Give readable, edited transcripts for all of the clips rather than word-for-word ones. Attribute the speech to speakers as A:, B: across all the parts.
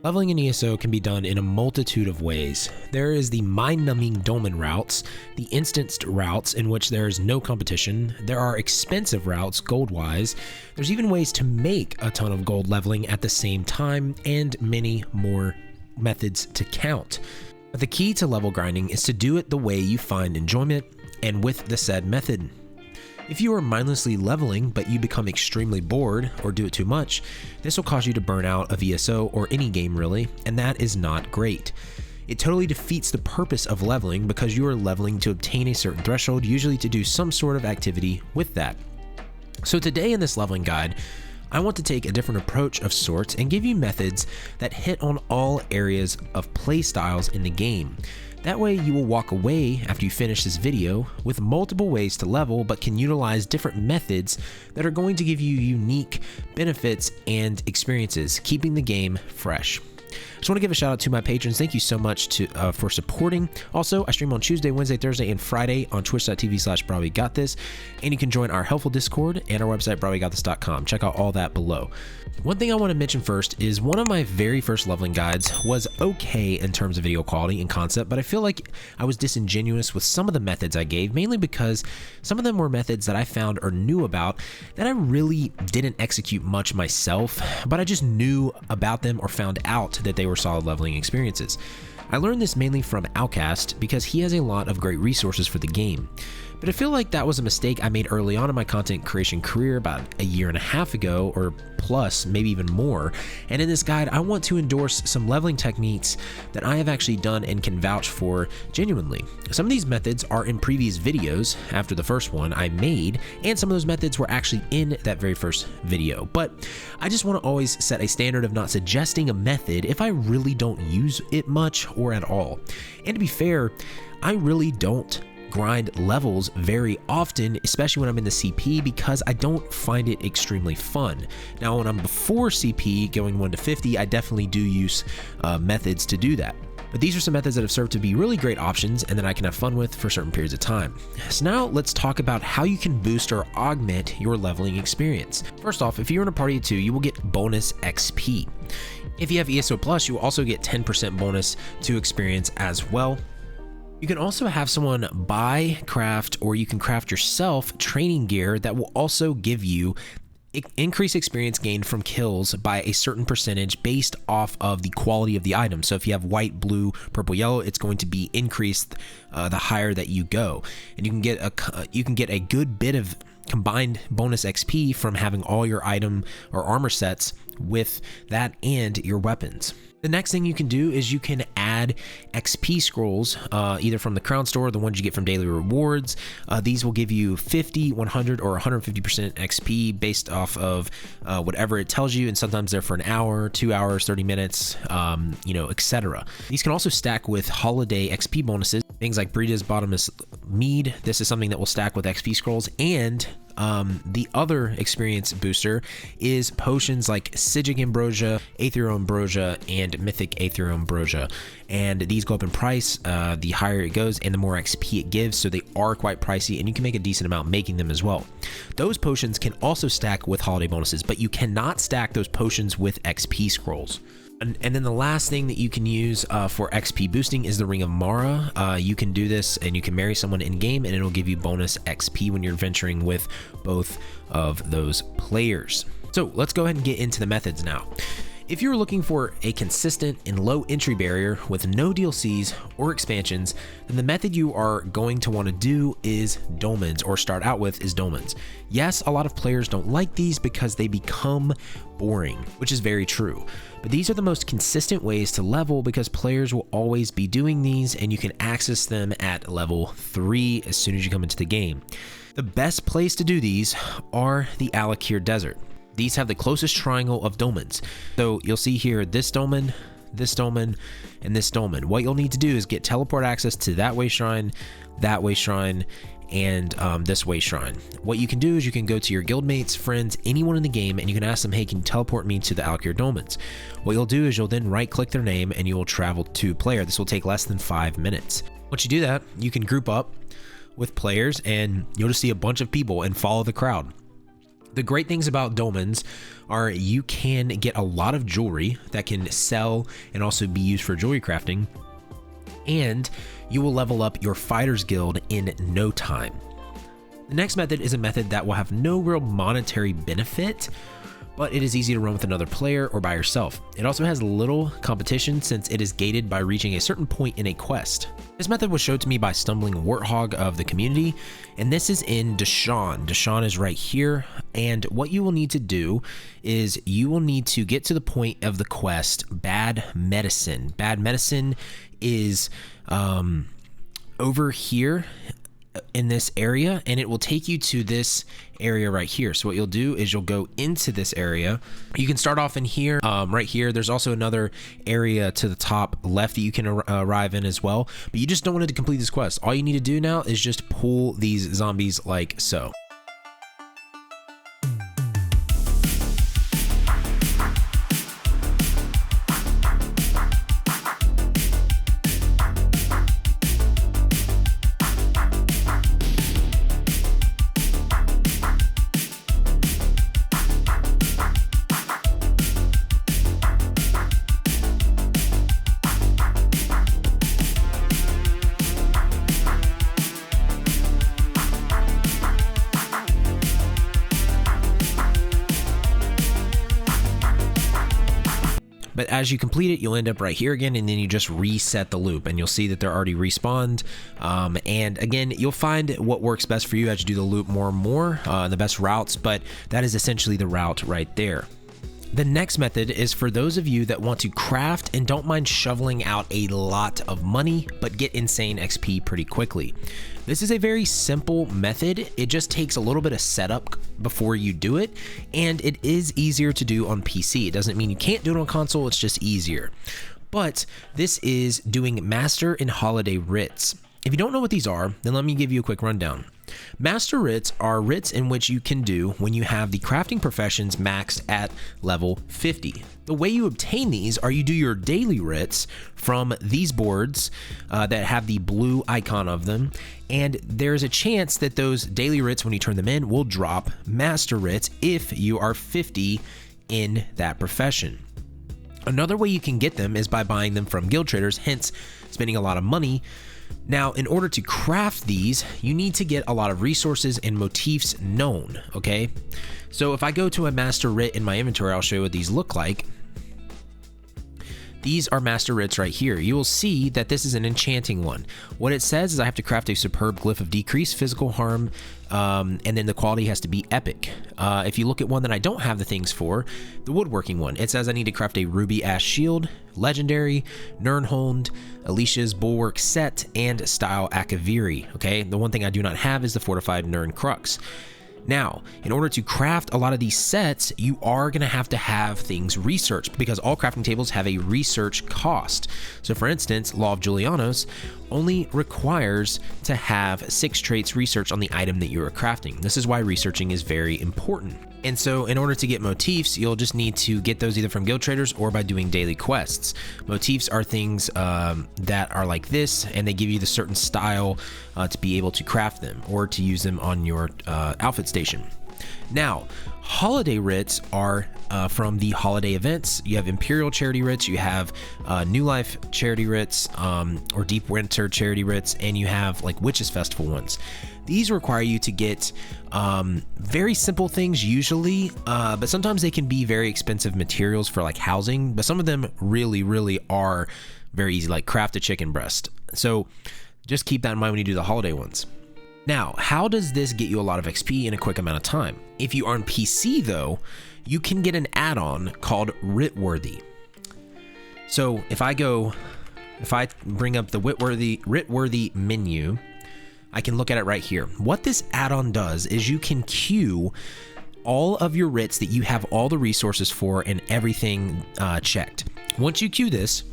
A: Leveling in ESO can be done in a multitude of ways. There is the mind-numbing dolmen routes, the instanced routes in which there is no competition, there are expensive routes gold-wise, there's even ways to make a ton of gold leveling at the same time, and many more methods to count. But the key to level grinding is to do it the way you find enjoyment and with the said method. If you are mindlessly leveling but you become extremely bored or do it too much, this will cause you to burn out of ESO or any game really, and that is not great. It totally defeats the purpose of leveling because you are leveling to obtain a certain threshold, usually to do some sort of activity with that. So today in this leveling guide, I want to take a different approach of sorts and give you methods that hit on all areas of play styles in the game. That way you will walk away after you finish this video with multiple ways to level, but can utilize different methods that are going to give you unique benefits and experiences, keeping the game fresh. I just want to give a shout out to my patrons. Thank you so much for supporting. Also, I stream on Tuesday, Wednesday, Thursday, and Friday on twitch.tv/brahwegotthis, and you can join our helpful Discord and our website, brahwegotthis.com. Check out all that below. One thing I want to mention first is one of my very first leveling guides was okay in terms of video quality and concept, but I feel like I was disingenuous with some of the methods I gave, mainly because some of them were methods that I found or knew about that I really didn't execute much myself, but I just knew about them or found out that they were solid leveling experiences. I learned this mainly from Outcast because he has a lot of great resources for the game. But I feel like that was a mistake I made early on in my content creation career about a year and a half ago, or plus, maybe even more. And in this guide, I want to endorse some leveling techniques that I have actually done and can vouch for genuinely. Some of these methods are in previous videos after the first one I made, and some of those methods were actually in that very first video. But I just want to always set a standard of not suggesting a method if I really don't use it much or at all. And to be fair, I really don't grind levels very often, especially when I'm in the CP, because I don't find it extremely fun. Now, when I'm before CP going 1 to 50, I definitely do use methods to do that. But these are some methods that have served to be really great options and that I can have fun with for certain periods of time. So now let's talk about how you can boost or augment your leveling experience. First off, if you're in a party of 2, you will get bonus XP. If you have ESO Plus, you will also get 10% bonus to experience as well. You can also have someone buy, craft, or you can craft yourself training gear that will also give you increased experience gained from kills by a certain percentage based off of the quality of the item. So if you have white, blue, purple, yellow, it's going to be increased the higher that you go, and you can get a good bit of combined bonus XP from having all your item or armor sets with that and your weapons. The next thing you can do is you can add XP scrolls, either from the crown store or the ones you get from daily rewards. These will give you 50, 100, or 150% XP based off of whatever it tells you, and sometimes they're for an hour, 2 hours, 30 minutes, etc. These can also stack with holiday XP bonuses, things like Breda's Bottomless Mead. This is something that will stack with XP scrolls, and the other experience booster is potions like Sigic Ambrosia, Aetherial Ambrosia, and Mythic Aetherial Ambrosia. And these go up in price the higher it goes and the more XP it gives, so they are quite pricey, and you can make a decent amount making them as well. Those potions can also stack with holiday bonuses, but you cannot stack those potions with XP scrolls. And then the last thing that you can use for XP boosting is the Ring of Mara. You can do this and you can marry someone in game, and it'll give you bonus XP when you're venturing with both of those players. So let's go ahead and get into the methods now. If you're looking for a consistent and low entry barrier with no DLCs or expansions, then the method you are going to want to do is dolmens, or start out with is dolmens. Yes, a lot of players don't like these because they become boring, which is very true. But these are the most consistent ways to level because players will always be doing these, and you can access them at level 3 as soon as you come into the game. The best place to do these are the Alakir Desert. These have the closest triangle of dolmens. So you'll see here this dolmen, and this dolmen. What you'll need to do is get teleport access to that way shrine, and this way shrine. What you can do is you can go to your guildmates, friends, anyone in the game, and you can ask them, hey, can you teleport me to the Alakir dolmens? What you'll do is you'll then right click their name and you will travel to player. This will take less than 5 minutes. Once you do that, you can group up with players and you'll just see a bunch of people and follow the crowd. The great things about dolmens are you can get a lot of jewelry that can sell and also be used for jewelry crafting, and you will level up your fighter's guild in no time. The next method is a method that will have no real monetary benefit, but it is easy to run with another player or by yourself. It also has little competition since it is gated by reaching a certain point in a quest. This method was showed to me by Stumbling Warthog of the community, and this is in Deshawn. Deshawn is right here, and what you will need to do is you will need to get to the point of the quest, Bad Medicine. Bad Medicine is over here in this area, and it will take you to this area right here. So what you'll do is you'll go into this area. You can start off in here, right here. There's also another area to the top left that you can arrive in as well, but you just don't want to complete this quest. All you need to do now is just pull these zombies like so. But as you complete it, you'll end up right here again, and then you just reset the loop, and you'll see that they're already respawned. And again, you'll find what works best for you as you do the loop more and more, the best routes, but that is essentially the route right there. The next method is for those of you that want to craft and don't mind shoveling out a lot of money, but get insane XP pretty quickly. This is a very simple method. It just takes a little bit of setup before you do it, and it is easier to do on PC. It doesn't mean you can't do it on console, it's just easier. But this is doing Master and Holiday writs. If you don't know what these are, then let me give you a quick rundown. Master writs are writs in which you can do when you have the crafting professions maxed at level 50. The way you obtain these are you do your daily writs from these boards that have the blue icon of them, and there's a chance that those daily writs, when you turn them in, will drop master writs if you are 50 in that profession. Another way you can get them is by buying them from guild traders, hence spending a lot of money. Now, in order to craft these, you need to get a lot of resources and motifs known, okay? So if I go to a master writ in my inventory, I'll show you what these look like. These are master writs right here. You will see that this is an enchanting one. What it says is I have to craft a superb glyph of decreased physical harm, and then the quality has to be epic. If you look at one that I don't have the things for, the woodworking one, it says I need to craft a ruby ash shield, legendary, Nirnhold, Alicia's bulwark set, and style Akaviri. Okay, the one thing I do not have is the fortified Nirn crux. Now, in order to craft a lot of these sets, you are going to have things researched because all crafting tables have a research cost. So for instance, Law of Julianos only requires to have 6 traits researched on the item that you are crafting. This is why researching is very important. And so in order to get motifs, you'll just need to get those either from guild traders or by doing daily quests. Motifs are things that are like this, and they give you the certain style to be able to craft them or to use them on your outfit station. Now, holiday writs are from the holiday events. You have Imperial charity writs, you have New Life charity writs, or Deep Winter charity writs, and you have like Witches Festival ones. These require you to get very simple things usually, but sometimes they can be very expensive materials for like housing, but some of them really are very easy, like craft a chicken breast. So just keep that in mind when you do the holiday ones. Now, how does this get you a lot of XP in a quick amount of time? If you are on PC though, you can get an add-on called Writworthy. So if I bring up the Writworthy menu, I can look at it right here. What this add-on does is you can queue all of your writs that you have all the resources for and everything checked. Once you queue this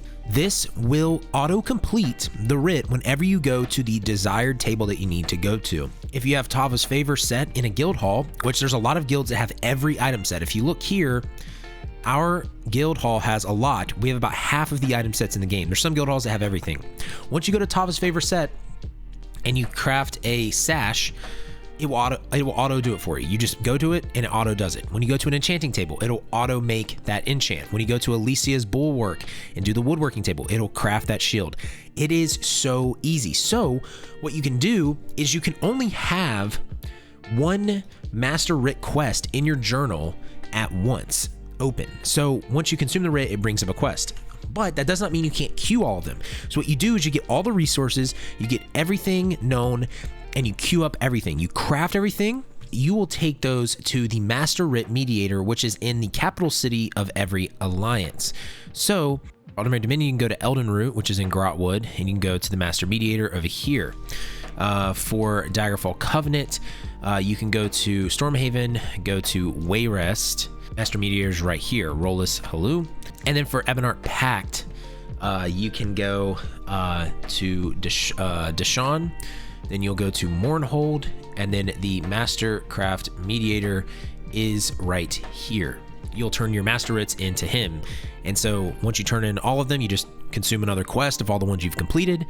A: will auto-complete the writ whenever you go to the desired table that you need to go to. If you have Tava's Favor set in a guild hall, which there's a lot of guilds that have every item set. If you look here, our guild hall has a lot. We have about half of the item sets in the game. There's some guild halls that have everything. Once you go to Tava's Favor set and you craft a sash, it will auto do it for you. You just go to it and it auto does it. When you go to an enchanting table, it'll auto make that enchant. When you go to Alicia's bulwark and do the woodworking table, it'll craft that shield. It is so easy. So what you can do is you can only have one master writ quest in your journal at once open. So once you consume the writ, it brings up a quest. But that does not mean you can't queue all of them. So what you do is you get all the resources, you get everything known, and you queue up everything. You craft everything. You will take those to the Master Writ Mediator, which is in the capital city of every alliance. So, Aldemir Dominion, you can go to Eldenroot, which is in Grotwood, and you can go to the Master Mediator over here. For Daggerfall Covenant, you can go to Stormhaven, go to Wayrest. Master Mediator's right here, Rollis Halou. And then for Ebonheart Pact, you can go to Deshawn. Then you'll go to Mournhold, and then the Mastercraft Mediator is right here. You'll turn your Master Writs into him. And so once you turn in all of them, you just consume another quest of all the ones you've completed,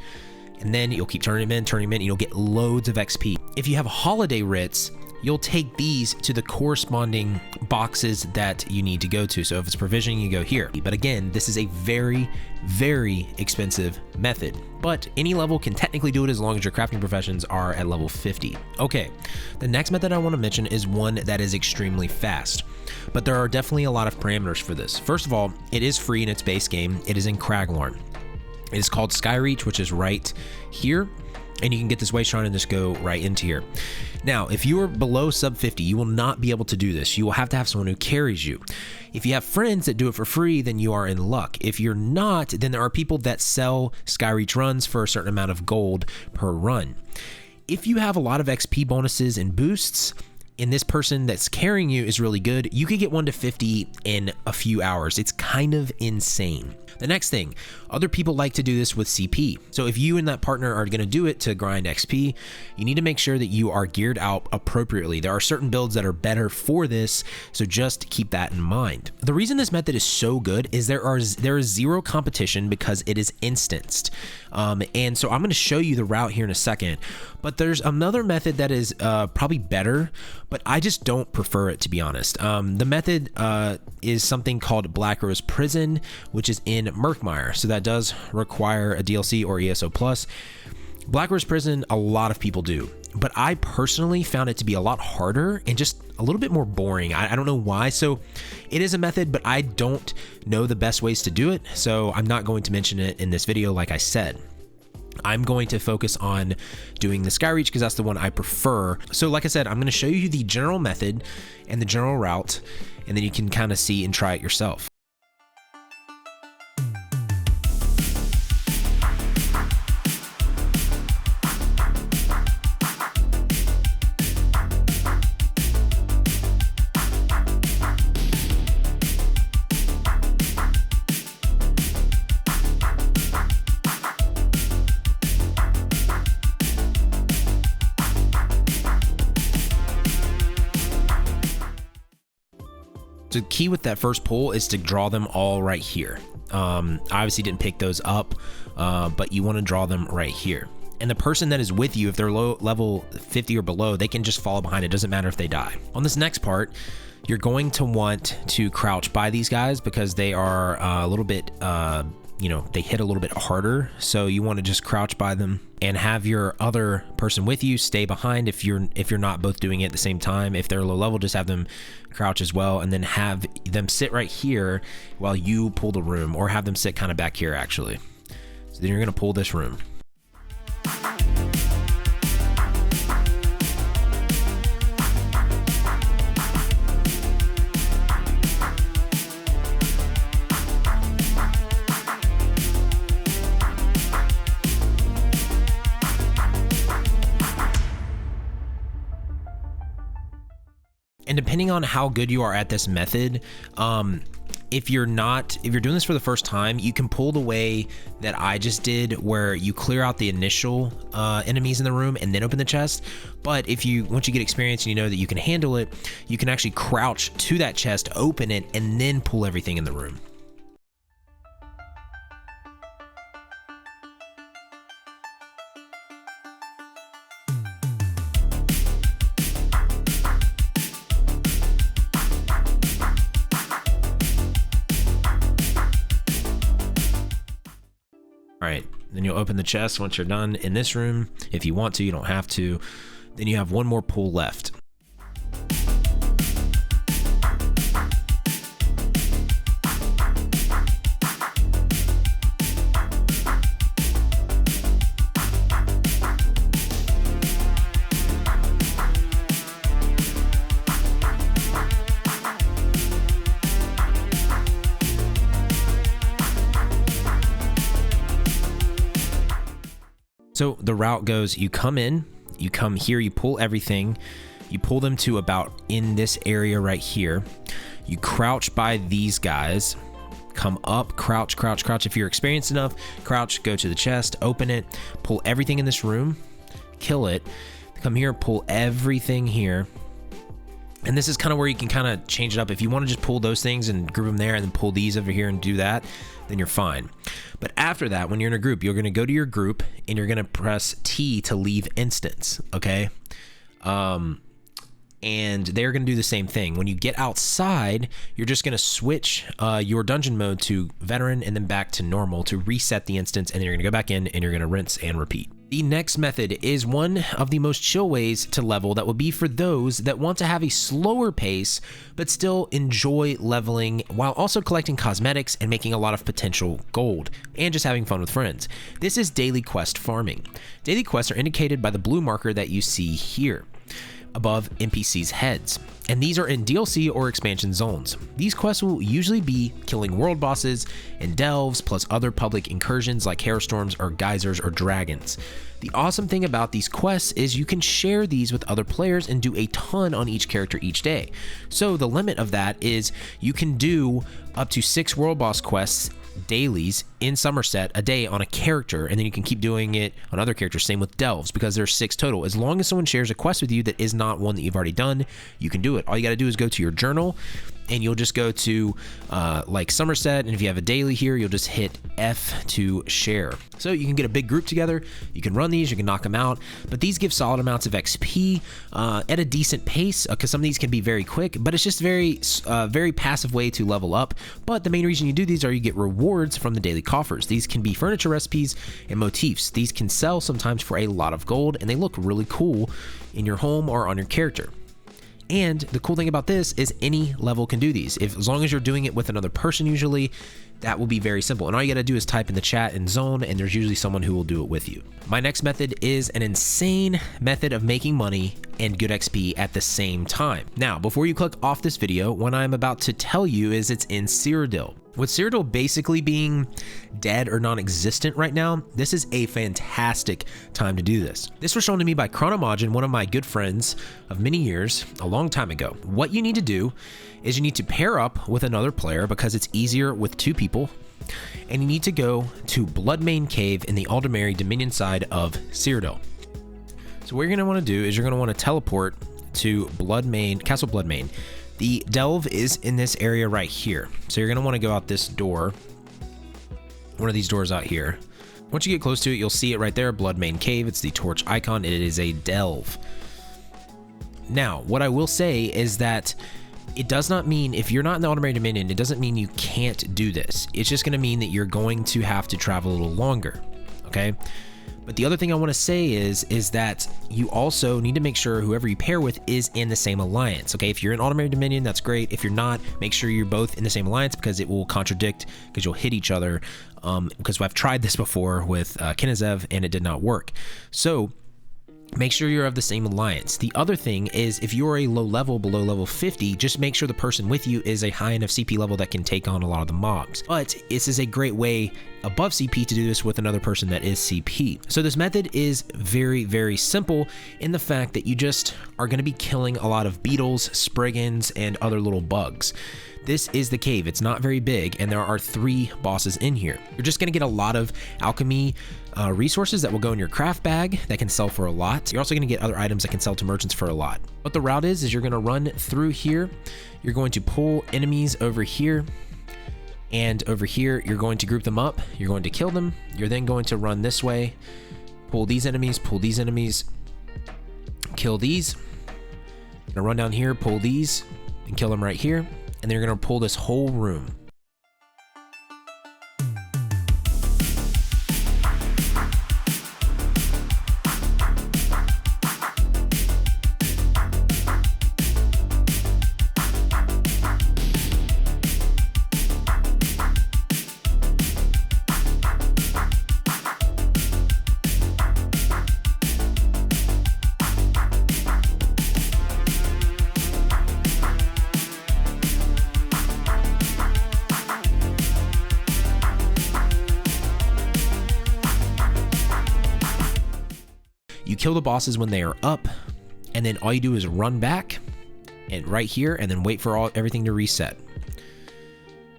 A: and then you'll keep turning them in, and you'll get loads of XP. If you have Holiday Writs, you'll take these to the corresponding boxes that you need to go to. So if it's provisioning, you go here. But again, this is a very, very expensive method. But any level can technically do it as long as your crafting professions are at level 50. Okay, the next method I want to mention is one that is extremely fast. But there are definitely a lot of parameters for this. First of all, it is free in its base game. It is in Craglorn. It is called Skyreach, which is right here. And you can get this way shrine and just go right into here. Now, if you are below sub 50, you will not be able to do this. You will have to have someone who carries you. If you have friends that do it for free, then you are in luck. If you're not, then there are people that sell Skyreach runs for a certain amount of gold per run. If you have a lot of XP bonuses and boosts, and this person that's carrying you is really good, you could get 1 to 50 in a few hours. It's kind of insane. The next thing, other people like to do this with CP. So if you and that partner are going to do it to grind XP, you need to make sure that you are geared out appropriately. There are certain builds that are better for this, so just keep that in mind. The reason this method is so good is there is zero competition because it is instanced. And so I'm going to show you the route here in a second, but there's another method that is probably better, but I just don't prefer it, to be honest. The method is something called Black Rose Prison, which is in Murkmire. So that does require a DLC or ESO plus. Black Rose Prison, a lot of people do, but I personally found it to be a lot harder and just a little bit more boring. I don't know why. So it is a method, but I don't know the best ways to do it. So I'm not going to mention it in this video, like I said. I'm going to focus on doing the Skyreach because that's the one I prefer. So like I said, I'm going to show you the general method and the general route, and then you can kind of see and try it yourself. So the key with that first pull is to draw them all right here. I obviously didn't pick those up, but you want to draw them right here. And the person that is with you, if they're low level 50 or below, they can just follow behind. It doesn't matter if they die. On this next part, you're going to want to crouch by these guys because they are a little bit, they hit a little bit harder. So you want to just crouch by them and have your other person with you stay behind if you're not both doing it at the same time. If they're low level, just have them crouch as well, and then have them sit right here while you pull the room, or have them sit kind of back here actually. So then you're going to pull this room. And depending on how good you are at this method, if you're doing this for the first time, you can pull the way that I just did, where you clear out the initial enemies in the room and then open the chest. But once you get experience and you know that you can handle it, you can actually crouch to that chest, open it, and then pull everything in the room. All right, then you'll open the chest once you're done in this room. If you want to, you don't have to. Then you have one more pull left. So the route goes, you come in, you come here, you pull everything, you pull them to about in this area right here. You crouch by these guys, come up, crouch, crouch, crouch. If you're experienced enough, crouch, go to the chest, open it, pull everything in this room, kill it, come here, pull everything here. And this is kind of where you can kind of change it up. If you want to just pull those things and group them there and then pull these over here and do that, then you're fine. But after that, when you're in a group, you're going to go to your group and you're going to press T to leave instance, okay? And they're going to do the same thing. When you get outside, you're just going to switch your dungeon mode to veteran and then back to normal to reset the instance, and then you're going to go back in and you're going to rinse and repeat. The next method is one of the most chill ways to level that will be for those that want to have a slower pace but still enjoy leveling while also collecting cosmetics and making a lot of potential gold and just having fun with friends. This is daily quest farming. Daily quests are indicated by the blue marker that you see here above NPCs' heads, and these are in DLC or expansion zones. These quests will usually be killing world bosses and delves, plus other public incursions like hailstorms or geysers or dragons. The awesome thing about these quests is you can share these with other players and do a ton on each character each day. So the limit of that is you can do up to 6 world boss quests dailies in Somerset a day on a character, and then you can keep doing it on other characters. Same with delves, because there's 6 total. As long as someone shares a quest with you that is not one that you've already done, you can do it. All you got to do is go to your journal, and you'll just go to like Somerset, and if you have a daily here, you'll just hit F to share. So you can get a big group together, you can run these, you can knock them out, but these give solid amounts of XP at a decent pace, because some of these can be very quick, but it's just very passive way to level up. But the main reason you do these are you get rewards from the daily coffers. These can be furniture recipes and motifs. These can sell sometimes for a lot of gold, and they look really cool in your home or on your character. And the cool thing about this is any level can do these. As long as you're doing it with another person, usually that will be very simple. And all you got to do is type in the chat and zone, and there's usually someone who will do it with you. My next method is an insane method of making money and good XP at the same time. Now, before you click off this video, what I'm about to tell you is it's in Cyrodiil. With Cyrodiil basically being dead or non-existent right now, this is a fantastic time to do this. This was shown to me by Chronomagin, one of my good friends of many years, a long time ago. What you need to do is you need to pair up with another player because it's easier with 2 people, and you need to go to Bloodmane Cave in the Aldermary Dominion side of Cyrodiil. So what you're going to want to do is you're going to want to teleport to Castle Bloodmane. The delve is in this area right here. So you're going to want to go out this door, one of these doors out here. Once you get close to it, you'll see it right there, Bloodmane Cave. It's the torch icon. It is a delve. Now, what I will say is that it does not mean, if you're not in the Aldermary Dominion, it doesn't mean you can't do this. It's just going to mean that you're going to have to travel a little longer, okay? But the other thing I want to say is that you also need to make sure whoever you pair with is in the same alliance, okay? If you're in Aldermary Dominion, that's great. If you're not, make sure you're both in the same alliance, because it will contradict, because you'll hit each other, because I've tried this before with Kenizev and it did not work. So make sure you're of the same alliance. The other thing is, if you're a low level, below level 50, just make sure the person with you is a high enough CP level that can take on a lot of the mobs. But this is a great way above CP to do this with another person that is CP. So this method is very, very simple in the fact that you just are going to be killing a lot of beetles, spriggans, and other little bugs. This is the cave. It's not very big, and there are 3 bosses in here. You're just going to get a lot of alchemy resources that will go in your craft bag that can sell for a lot. You're also going to get other items that can sell to merchants for a lot. What the route is you're going to run through here. You're going to pull enemies over here, and over here you're going to group them up. You're going to kill them. You're then going to run this way, pull these enemies, kill these. You're going to run down here, pull these, and kill them right here. And then you're going to pull this whole room. You kill the bosses when they are up, and then all you do is run back and right here and then wait for everything to reset.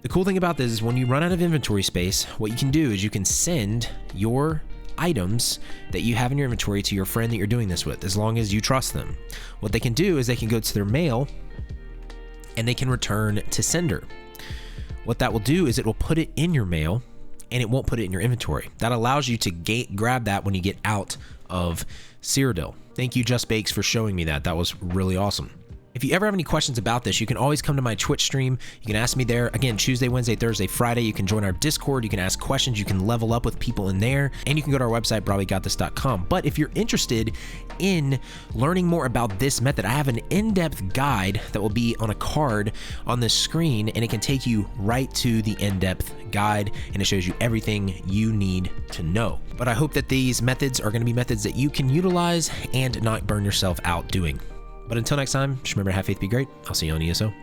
A: The cool thing about this is when you run out of inventory space, what you can do is you can send your items that you have in your inventory to your friend that you're doing this with, as long as you trust them. What they can do is they can go to their mail and they can return to sender. What that will do is it will put it in your mail and it won't put it in your inventory. That allows you to grab that when you get out of Cyrodiil. Thank you, Just Bakes, for showing me that. That was really awesome. If you ever have any questions about this, you can always come to my Twitch stream. You can ask me there. Again, Tuesday, Wednesday, Thursday, Friday. You can join our Discord. You can ask questions. You can level up with people in there. And you can go to our website, brahwegotthis.com. But if you're interested in learning more about this method, I have an in-depth guide that will be on a card on this screen, and it can take you right to the in-depth guide, and it shows you everything you need to know. But I hope that these methods are going to be methods that you can utilize and not burn yourself out doing. But until next time, just remember to have faith, be great. I'll see you on ESO.